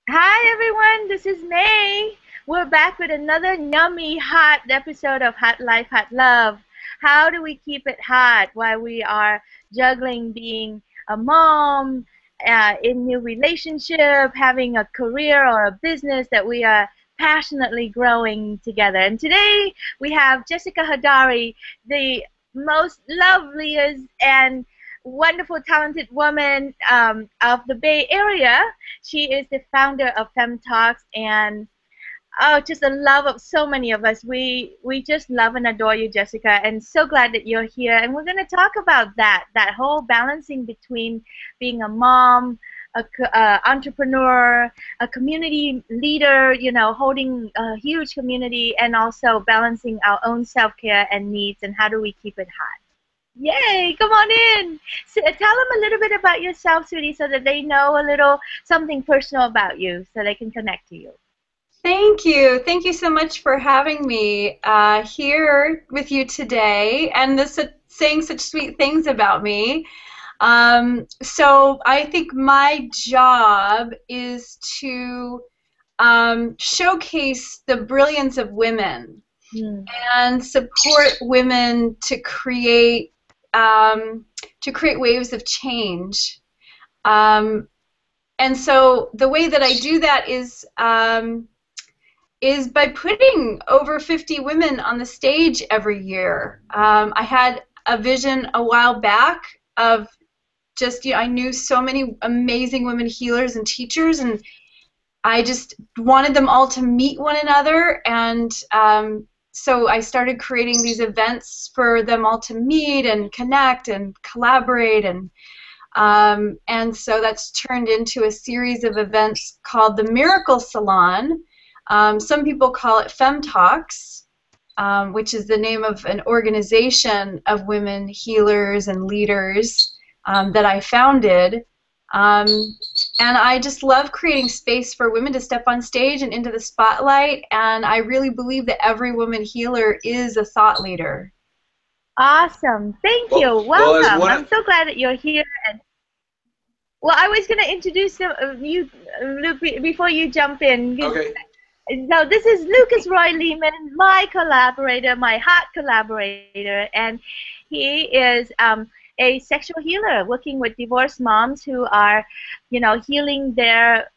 Hi everyone, this is May. We're back with another yummy hot episode of Hot Life, Hot Love. How do we keep it hot while we are juggling being a mom, in new relationship, having a career or a business that we are passionately growing together. And today we have Jessica Hadari, the most loveliest and wonderful, talented woman of the Bay Area. She is the founder of FemTalks and just the love of so many of us. We just love and adore you, Jessica, and so glad that you're here. And we're going to talk about that whole balancing between being a mom, entrepreneur, a community leader, holding a huge community, and also balancing our own self-care and needs, and how do we keep it hot. Yay, come on in. So, tell them a little bit about yourself, sweetie, so that they know a little something personal about you so they can connect to you. Thank you. Thank you so much for having me here with you today and saying such sweet things about me. So I think my job is to showcase the brilliance of women and support women to create waves of change. And so the way that I do that is by putting over 50 women on the stage every year. I had a vision a while back of just, I knew so many amazing women healers and teachers, and I just wanted them all to meet one another, and so I started creating these events for them all to meet and connect and collaborate, and so that's turned into a series of events called the Miracle Salon. Some people call it FemTalks, which is the name of an organization of women healers and leaders that I founded. And I just love creating space for women to step on stage and into the spotlight, and I really believe that every woman healer is a thought leader. Awesome. Thank you. Welcome. I'm so glad that you're here. And well, I was going to introduce you, Luke, before you jump in. Okay. So this is Lucas Roy Lehman, my collaborator, my hot collaborator, and he is a sexual healer working with divorced moms who are, healing their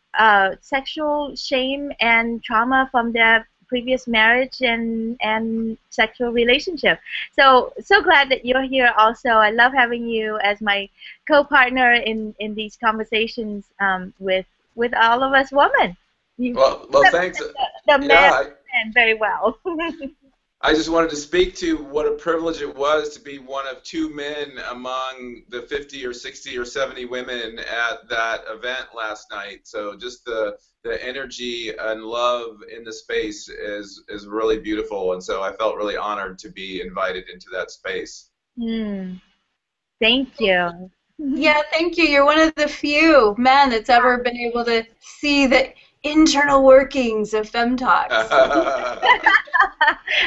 sexual shame and trauma from their previous marriage and sexual relationship. So glad that you're here also. I love having you as my co-partner in these conversations with all of us women. Well, thanks. The man very well. I just wanted to speak to what a privilege it was to be one of two men among the 50 or 60 or 70 women at that event last night. So just the energy and love in the space is really beautiful, and so I felt really honored to be invited into that space. Thank you. Yeah, thank you. You're one of the few men that's ever been able to see the internal workings of FemTalks.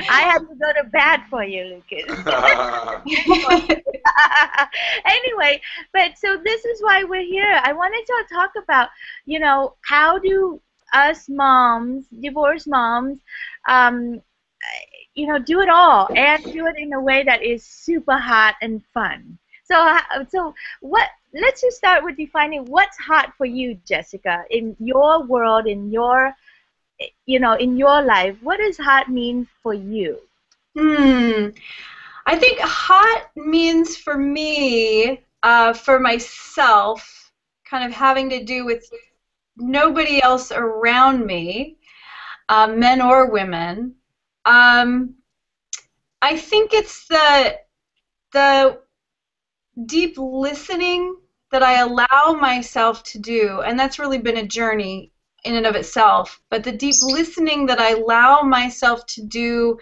I had to go to bat for you, Lucas. Anyway, but so this is why we're here. I wanted to talk about, how do us moms, divorced moms, do it all and do it in a way that is super hot and fun. So what? Let's just start with defining what's hot for you, Jessica, in your world, in your life. What does hot mean for you? I think hot means for me, for myself, kind of having to do with nobody else around me, men or women. I think it's the deep listening that I allow myself to do, and that's really been a journey in and of itself, but the deep listening that I allow myself to do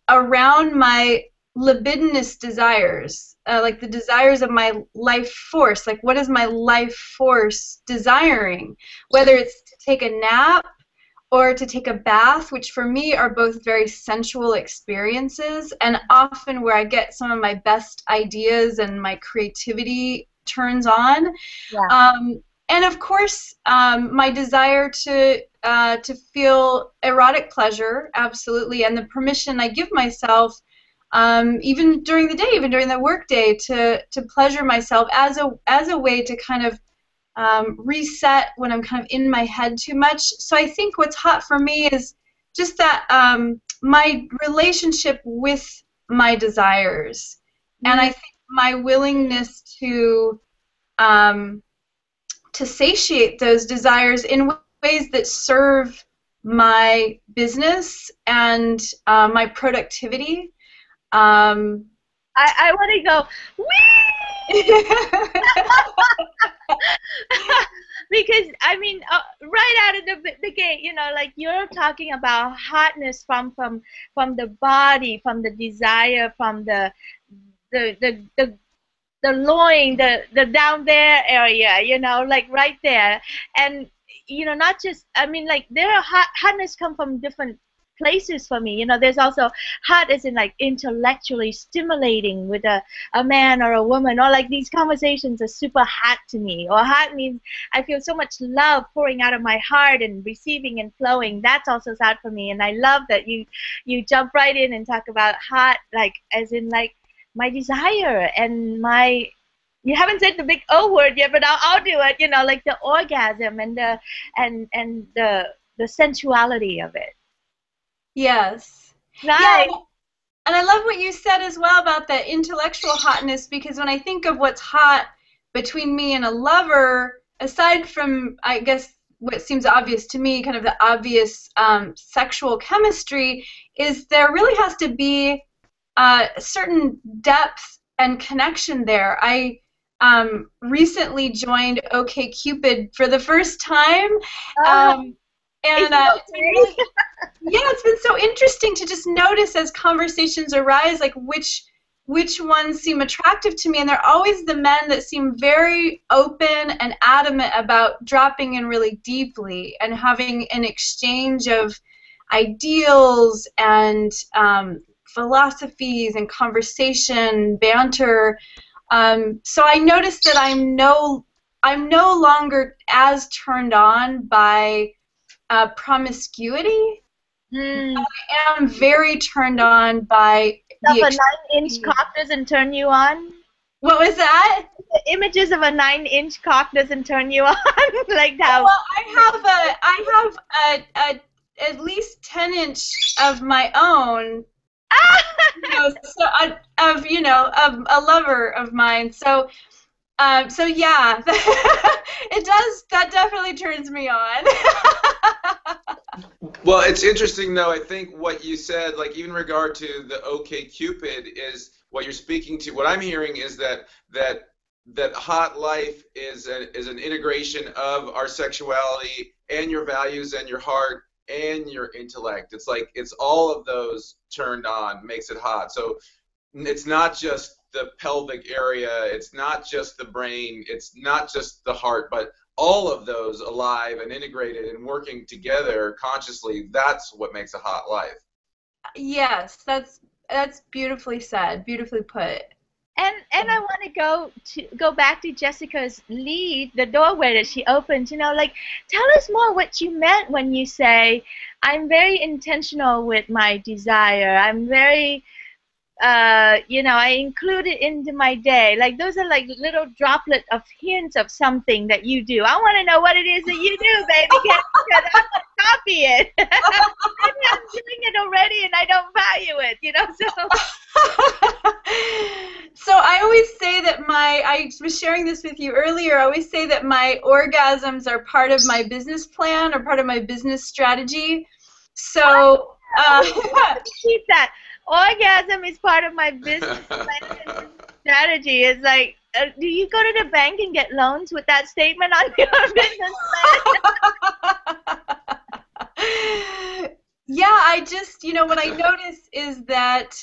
around my libidinous desires, like the desires of my life force, like what is my life force desiring, whether it's to take a nap or to take a bath, which for me are both very sensual experiences and often where I get some of my best ideas and my creativity turns on. Yeah. And of course, my desire to feel erotic pleasure, absolutely, and the permission I give myself, even during the day, even during the workday, to pleasure myself as a way to kind of reset when I'm kind of in my head too much. So I think what's hot for me is just that my relationship with my desires, and I think my willingness to satiate those desires in ways that serve my business and my productivity. I want to go, whee! Because, I mean, right out of the gate, you know, like you're talking about hotness from the body, from the desire, from the loin, the down there area, you know, like right there. And, you know, not just, I mean, like there are hotness come from different places for me. You know, there's also hot as in like intellectually stimulating with a man or a woman, or like these conversations are super hot to me. Or hot means I feel so much love pouring out of my heart and receiving and flowing. That's also hot for me. And I love that you jump right in and talk about hot, like as in like my desire and my, you haven't said the big O word yet, but I'll do it, you know, like the orgasm and the sensuality of it. Yes. Nice. Yeah, and I love what you said as well about the intellectual hotness, because when I think of what's hot between me and a lover, aside from, I guess, what seems obvious to me, kind of the obvious sexual chemistry, is there really has to be a certain depth and connection there. I recently joined OkCupid for the first time. And it's been really, yeah, it's been so interesting to just notice as conversations arise, like which ones seem attractive to me, and they're always the men that seem very open and adamant about dropping in really deeply and having an exchange of ideals and philosophies and conversation, banter. So I noticed that I'm no longer as turned on by promiscuity. I am very turned on by the a 9-inch cock doesn't turn you on. What was that? The images of a 9-inch cock doesn't turn you on, like how? Well, I have at least 10-inch of my own. You know, of a lover of mine. So yeah, it does. That definitely turns me on. Well, it's interesting though. I think what you said, like even in regard to the OkCupid, is what you're speaking to. What I'm hearing is that hot life is an integration of our sexuality and your values and your heart and your intellect. It's like it's all of those turned on makes it hot. So it's not just the pelvic area, it's not just the brain, it's not just the heart, but all of those alive and integrated and working together consciously. That's what makes a hot life. Yes, that's beautifully said, beautifully put. And I want to go back to Jessica's lead, the doorway that she opened. You know, like tell us more what you meant when you say, I'm very intentional with my desire. I'm very you know, I include it into my day. Like those are like little droplet of hints of something that you do. I want to know what it is that you do, baby, because I want to copy it. Maybe I'm doing it already and I don't value it, you know. So I always say that I was sharing this with you earlier. I always say that my orgasms are part of my business plan or part of my business strategy. So keep that. Orgasm is part of my business plan strategy. It's like, do you go to the bank and get loans with that statement on your business plan? Yeah, I just, you know, what I notice is that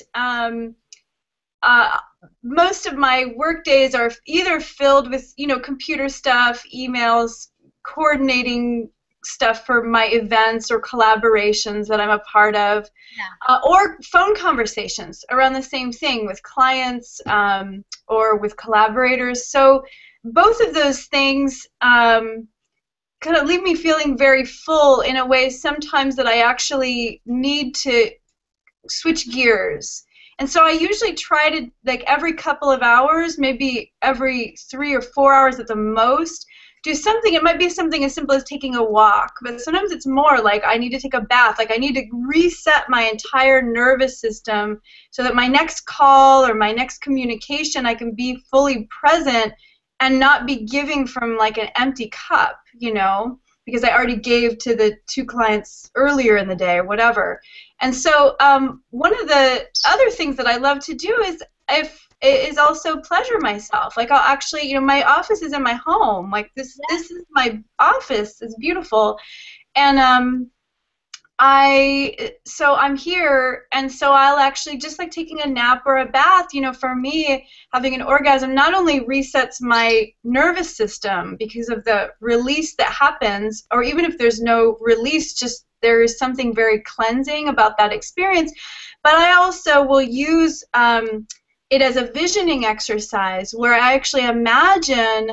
most of my work days are either filled with, you know, computer stuff, emails, coordinating stuff for my events or collaborations that I'm a part of, or phone conversations around the same thing with clients or with collaborators. So both of those things kind of leave me feeling very full in a way sometimes that I actually need to switch gears. And so I usually try to, like, every couple of hours, maybe every 3 or 4 hours at the most, do something. It might be something as simple as taking a walk, but sometimes it's more like I need to take a bath. Like I need to reset my entire nervous system so that my next call or my next communication, I can be fully present and not be giving from like an empty cup, you know, because I already gave to the 2 clients earlier in the day or whatever. And so one of the other things that I love to do is also pleasure myself. Like I'll actually, you know, my office is in my home. Like this is my office. It's beautiful. And so I'm here, and so I'll actually, just like taking a nap or a bath, you know, for me, having an orgasm not only resets my nervous system because of the release that happens, or even if there's no release, just there is something very cleansing about that experience, but I also will use it as a visioning exercise where I actually imagine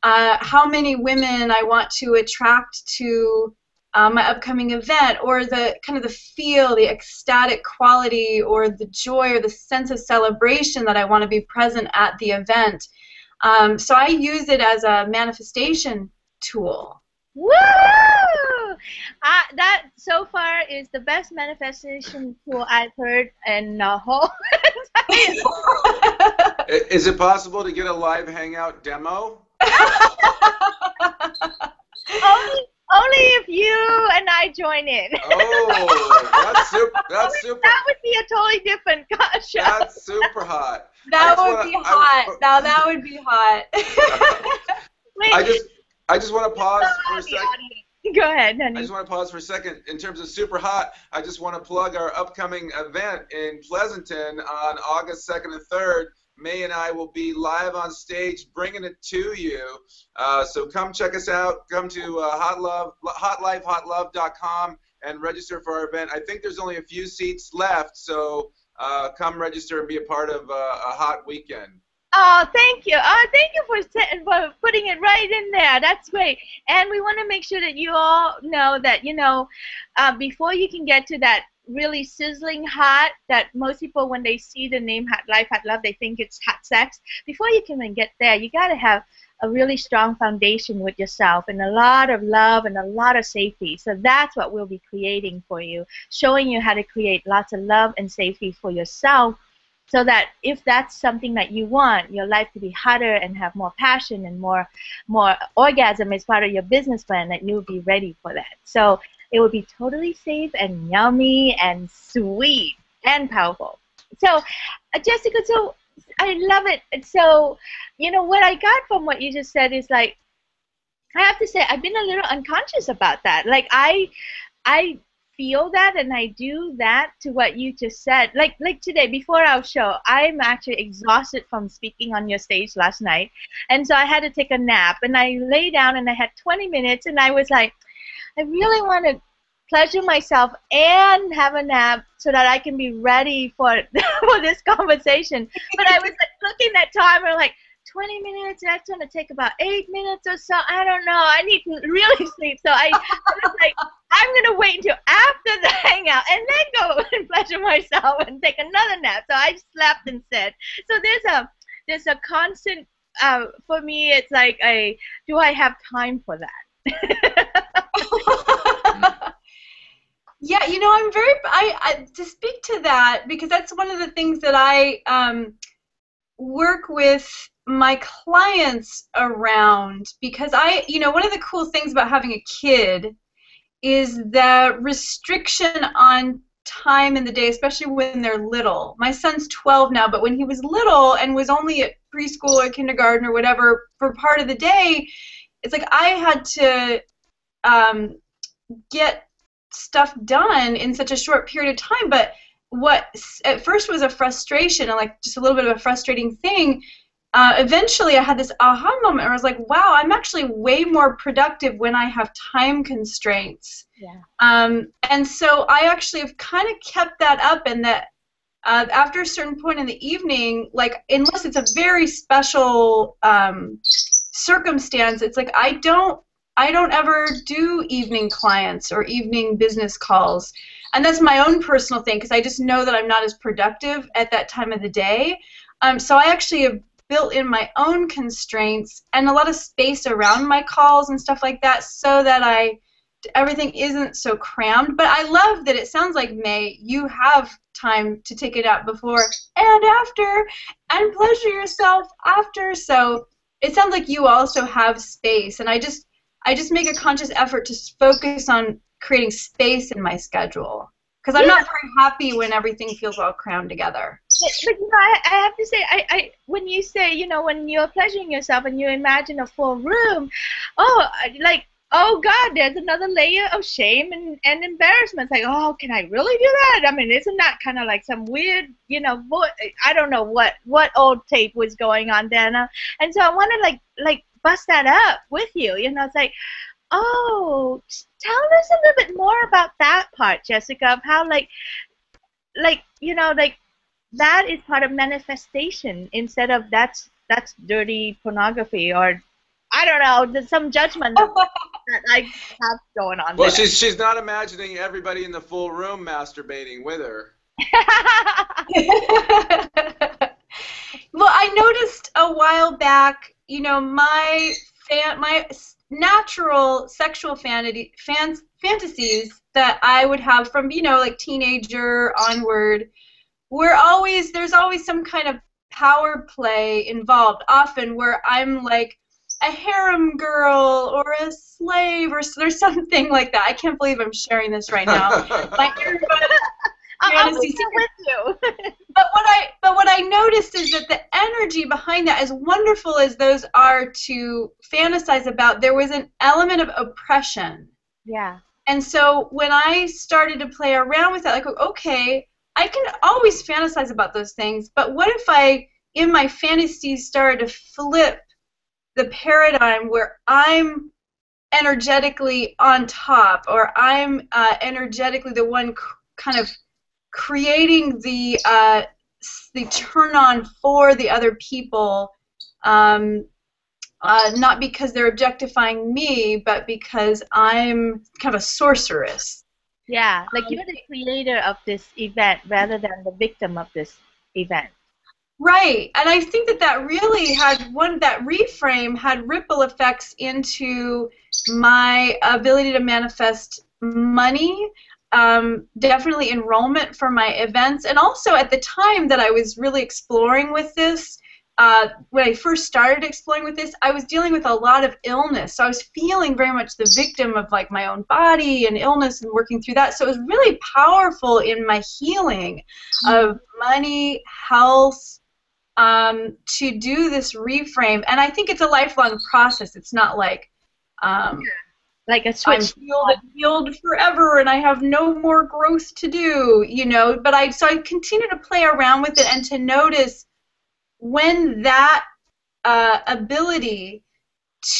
how many women I want to attract to my upcoming event, or the kind of the feel, the ecstatic quality, or the joy, or the sense of celebration that I want to be present at the event. So I use it as a manifestation tool. Woo! That so far is the best manifestation tool I've heard in the whole entire. Is it possible to get a live Hangout demo? Only if you and I join in. Oh, that's super. That's super. That would be a totally different show. That's super hot. That would be hot. Now that would be hot. Wait, I just want to pause for a second. Go ahead, honey. I just want to pause for a second. In terms of super hot, I just want to plug our upcoming event in Pleasanton on August 2nd and 3rd. May and I will be live on stage bringing it to you. So come check us out. Come to hotlifehotlove.com and register for our event. I think there's only a few seats left, so come register and be a part of a hot weekend. Oh, thank you. Oh, thank you for putting it right in there. That's great. And we want to make sure that you all know that, you know, before you can get to that really sizzling hot, that most people, when they see the name Hot Life, Hot Love, they think it's hot sex. Before you can even get there, you got to have a really strong foundation with yourself and a lot of love and a lot of safety. So that's what we'll be creating for you, showing you how to create lots of love and safety for yourself, so that if that's something that you want, your life to be hotter and have more passion and more orgasm as part of your business plan, that you'll be ready for that. So it will be totally safe and yummy and sweet and powerful. So, Jessica, so I love it. So, you know, what I got from what you just said is, like, I have to say, I've been a little unconscious about that. Like, I feel that, and I do that to what you just said. Like today, before our show, I'm actually exhausted from speaking on your stage last night, and so I had to take a nap, and I lay down, and I had 20 minutes, and I was like, I really want to pleasure myself and have a nap so that I can be ready for this conversation. But I was like looking at time, and like, 20 minutes, that's going to take about 8 minutes or so. I don't know. I need to really sleep. So I was like, I'm going to wait until after the hangout and then go and pleasure myself and take another nap. So I slept instead. So there's a constant, for me, it's like, do I have time for that? Yeah, you know, I'm very, to speak to that, because that's one of the things that I work with my clients around, because you know, one of the cool things about having a kid is the restriction on time in the day, especially when they're little. My son's 12 now, but when he was little and was only at preschool or kindergarten or whatever for part of the day, it's like I had to get stuff done in such a short period of time. But what at first was a frustration and like just a little bit of a frustrating thing, eventually I had this aha moment where I was like, wow, I'm actually way more productive when I have time constraints. Yeah. And so I actually have kind of kept that up, and that after a certain point in the evening, like unless it's a very special circumstance, it's like I don't ever do evening clients or evening business calls. And that's my own personal thing, because I just know that I'm not as productive at that time of the day. So I actually have built in my own constraints and a lot of space around my calls and stuff like that, so that everything isn't so crammed. But I love that it sounds like, May, you have time to take it out before and after and pleasure yourself after. So it sounds like you also have space, and I just make a conscious effort to focus on creating space in my schedule, because I'm not very happy when everything feels all crammed together. But you know, I have to say, I when you say, you know, when you're pleasuring yourself and you imagine a full room, oh God, there's another layer of shame and embarrassment. It's like, oh, can I really do that? I mean, isn't that kind of like some weird, you know, I don't know what old tape was going on then. And so I want to like bust that up with you. You know, it's like, oh, tell us a little bit more about that part, Jessica, of how like you know, like that is part of manifestation instead of that's dirty pornography, or I don't know, there's some judgment that I have going on. Well, there. she's not imagining everybody in the full room masturbating with her. Well, I noticed a while back, you know, my natural sexual fantasies that I would have from, you know, like teenager onward, there's always some kind of power play involved, often where I'm like a harem girl or a slave, or there's something like that. I can't believe I'm sharing this right now. My I'll be with you. But what I noticed is that the energy behind that, as wonderful as those are to fantasize about, there was an element of oppression. Yeah. And so when I started to play around with that, like, okay, I can always fantasize about those things, but what if I, in my fantasies, started to flip the paradigm where I'm energetically on top, or I'm energetically the one kind of creating the turn on for the other people, not because they're objectifying me, but because I'm kind of a sorceress. Yeah, like you're the creator of this event rather than the victim of this event. Right, and I think that really that reframe had ripple effects into my ability to manifest money, definitely enrollment for my events, and also at the time that I was really exploring with this, when I first started exploring with this, I was dealing with a lot of illness, so I was feeling very much the victim of like my own body and illness and working through that, so it was really powerful in my healing of money, health, to do this reframe. And I think it's a lifelong process. It's not like a switch. I'm healed forever and I have no more growth to do, you know. But I continue to play around with it and to notice when that ability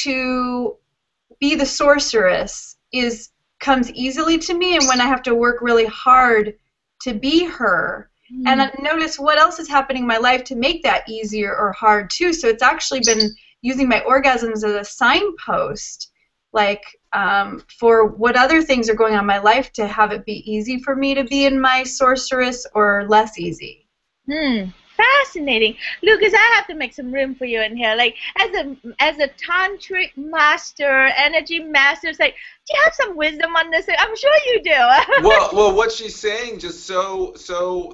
to be the sorceress comes easily to me, and when I have to work really hard to be her. And I notice what else is happening in my life to make that easier or hard too. So it's actually been using my orgasms as a signpost, like for what other things are going on in my life, to have it be easy for me to be in my sorceress or less easy. Fascinating, Lucas. I have to make some room for you in here. Like as a tantric master, energy master, it's like, do you have some wisdom on this? I'm sure you do. well, what she's saying just so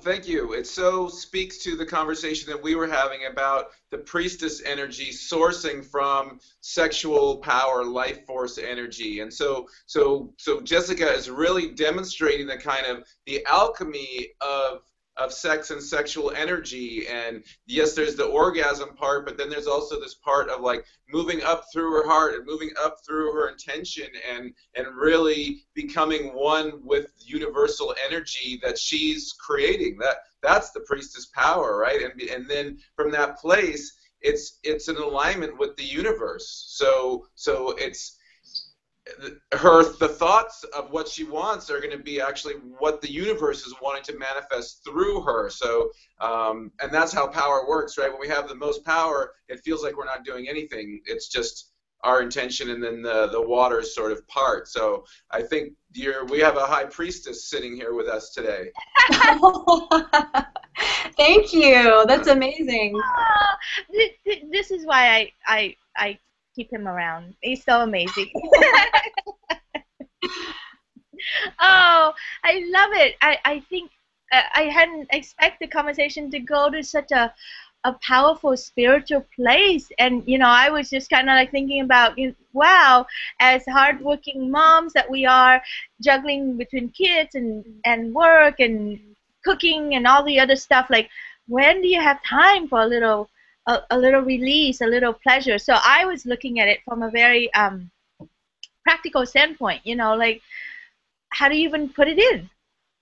thank you. It so speaks to the conversation that we were having about the priestess energy sourcing from sexual power, life force energy, and so Jessica is really demonstrating the kind of the alchemy of sex and sexual energy. And yes, there's the orgasm part, but then there's also this part of like moving up through her heart and moving up through her intention and really becoming one with universal energy that she's creating. That's the priestess power, right? And then from that place, it's an alignment with the universe. So the thoughts of what she wants are going to be actually what the universe is wanting to manifest through her. So, and that's how power works, right? When we have the most power, it feels like we're not doing anything. It's just our intention, and then the waters sort of part. So I think we have a high priestess sitting here with us today. Thank you. That's amazing. This is why I keep him around. He's so amazing. Oh, I love it. I think I hadn't expected the conversation to go to such a powerful spiritual place. And, you know, I was just kind of like thinking about, wow, as hardworking moms that we are, juggling between kids and work and cooking and all the other stuff, like, when do you have time for a little release, a little pleasure? So I was looking at it from a very practical standpoint, you know, like, how do you even put it in?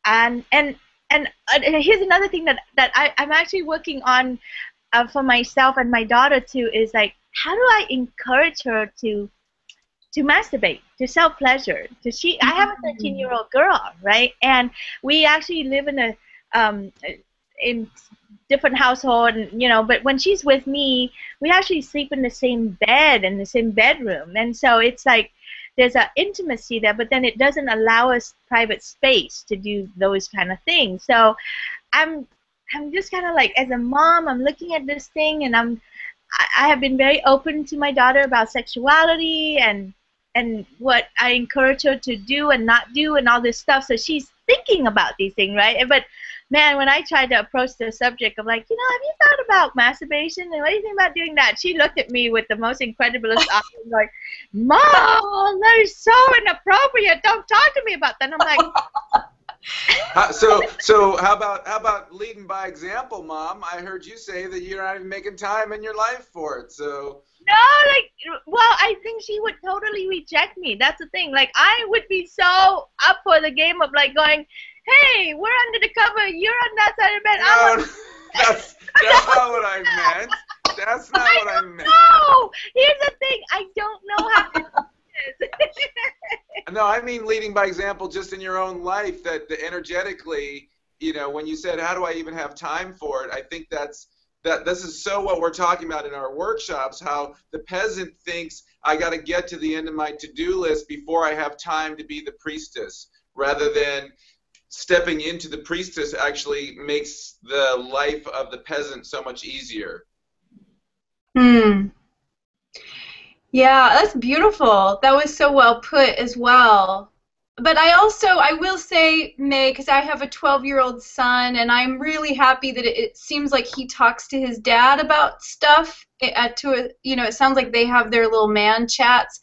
And here's another thing that I'm actually working on for myself and my daughter too, is like, how do I encourage her to masturbate, to self-pleasure? I have a 13-year-old girl, right? And we actually live in a in different household, and, you know, but when she's with me, we actually sleep in the same bed, in the same bedroom. And so it's like there's an intimacy there, but then it doesn't allow us private space to do those kind of things. So I'm just kind of like, as a mom, I'm looking at this thing, and I have been very open to my daughter about sexuality and what I encourage her to do and not do and all this stuff. So she's thinking about these things, right? But man, when I tried to approach the subject of, like, you know, have you thought about masturbation and what do you think about doing that? She looked at me with the most incredulous eyes, like, Mom, that is so inappropriate. Don't talk to me about that. And I'm like, so how about leading by example, Mom? I heard you say that you're not even making time in your life for it. So no, like, well, I think she would totally reject me. That's the thing. Like, I would be so up for the game of, like, going, hey, we're under the cover, you're on that side of the bed. No, that's not what I meant. That's not what I meant. No, here's the thing. I don't know how to do this. No, I mean leading by example just in your own life, that energetically, you know, when you said, how do I even have time for it? I think that this is so what we're talking about in our workshops, how the peasant thinks, I got to get to the end of my to-do list before I have time to be the priestess, rather than stepping into the priestess actually makes the life of the peasant so much easier. Yeah, that's beautiful. That was so well put as well. But I will say, May, because I have a 12-year-old son, and I'm really happy that it seems like he talks to his dad about stuff. It sounds like they have their little man chats.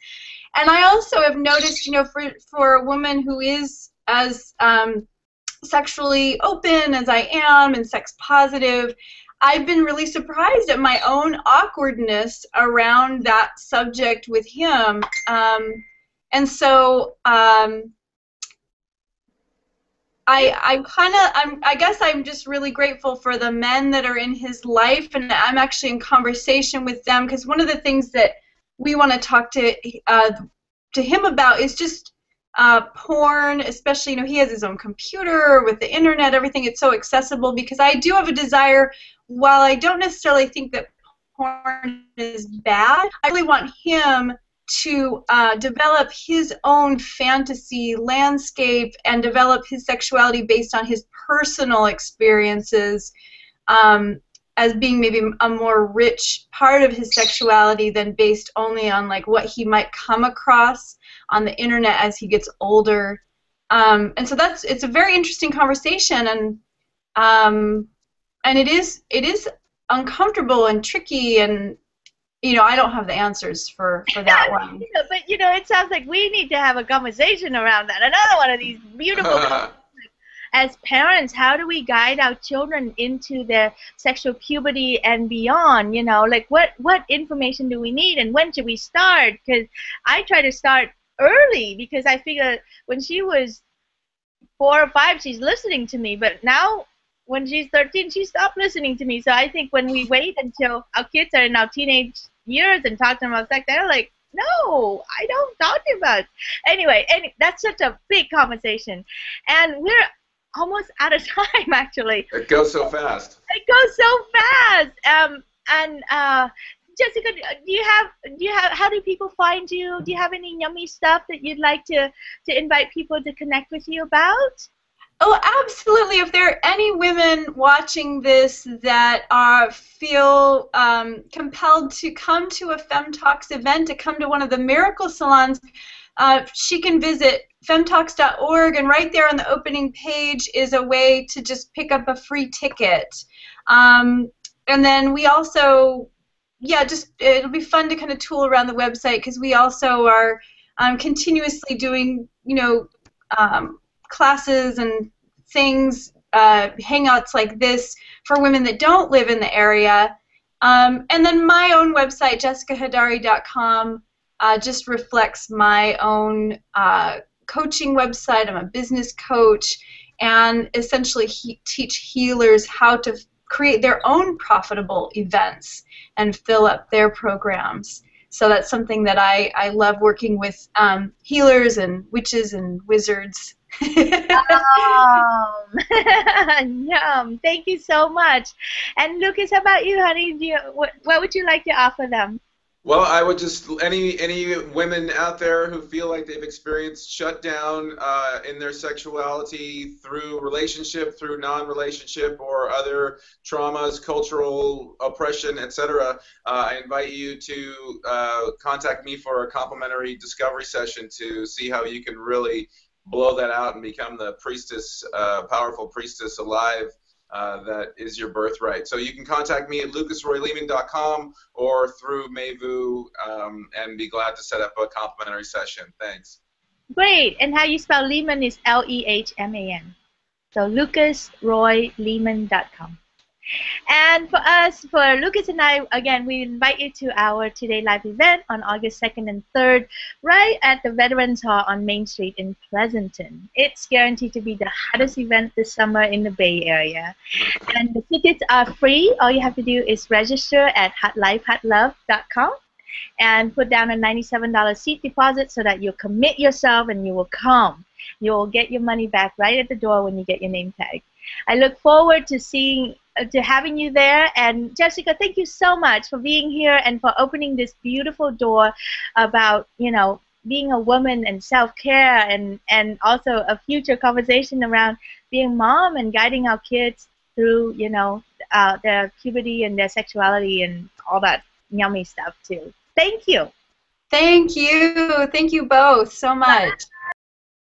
And I also have noticed, you know, for a woman who is as sexually open as I am and sex positive, I've been really surprised at my own awkwardness around that subject with him. And so I guess I'm just really grateful for the men that are in his life, and I'm actually in conversation with them, because one of the things that we want to talk to him about is just porn, especially, you know, he has his own computer with the internet, everything. It's so accessible, because I do have a desire, while I don't necessarily think that porn is bad, I really want him to develop his own fantasy landscape and develop his sexuality based on his personal experiences, as being maybe a more rich part of his sexuality than based only on, like, what he might come across on the internet as he gets older. And so it's a very interesting conversation, and it is uncomfortable and tricky, and, you know, I don't have the answers for that one. But, you know, it sounds like we need to have a conversation around that. Another one of these beautiful as parents, how do we guide our children into their sexual puberty and beyond? You know, like, what information do we need, and when should we start? Because I try to start early, because I figure when she was 4 or 5, she's listening to me, but now when she's 13, she stopped listening to me. So I think when we wait until our kids are in our teenage years and talk to them about sex, they're like, No, I don't talk about. Anyway, that's such a big conversation, and we're almost out of time actually. It goes so fast. It goes so fast. And Jessica, do you have how do people find you? Do you have any yummy stuff that you'd like to invite people to connect with you about? Oh, absolutely. If there are any women watching this that feel compelled to come to a FemTalks event, to come to one of the Miracle Salons, she can visit femtalks.org, and right there on the opening page is a way to just pick up a free ticket. And then we also, yeah, just it'll be fun to kind of tool around the website, because we also are continuously doing, classes and things, hangouts like this for women that don't live in the area. And then my own website, jessicahadari.com, just reflects my own coaching website. I'm a business coach, and essentially teach healers how to create their own profitable events and fill up their programs. So that's something that I love, working with healers and witches and wizards. Yum. Thank you so much. And Lucas, how about you, honey? What would you like to offer them? Well, I would just, any women out there who feel like they've experienced shutdown in their sexuality through relationship, through non-relationship, or other traumas, cultural oppression, etc., I invite you to contact me for a complimentary discovery session to see how you can really blow that out and become the priestess, powerful priestess alive that is your birthright. So you can contact me at lucasroylehman.com or through Mayvu, and be glad to set up a complimentary session. Thanks. Great. And how you spell Lehman is Lehman. So lucasroylehman.com. And for us, for Lucas and I, again, we invite you to our Today Live event on August 2nd and 3rd, right at the Veterans Hall on Main Street in Pleasanton. It's guaranteed to be the hottest event this summer in the Bay Area. And the tickets are free. All you have to do is register at hotlifehotlove.com and put down a $97 seat deposit so that you'll commit yourself and you will come. You'll get your money back right at the door when you get your name tag. I look forward to having you there. And Jessica, thank you so much for being here and for opening this beautiful door about, being a woman and self-care, and also a future conversation around being mom and guiding our kids through, their puberty and their sexuality and all that yummy stuff too. Thank you. Thank you. Thank you both so much.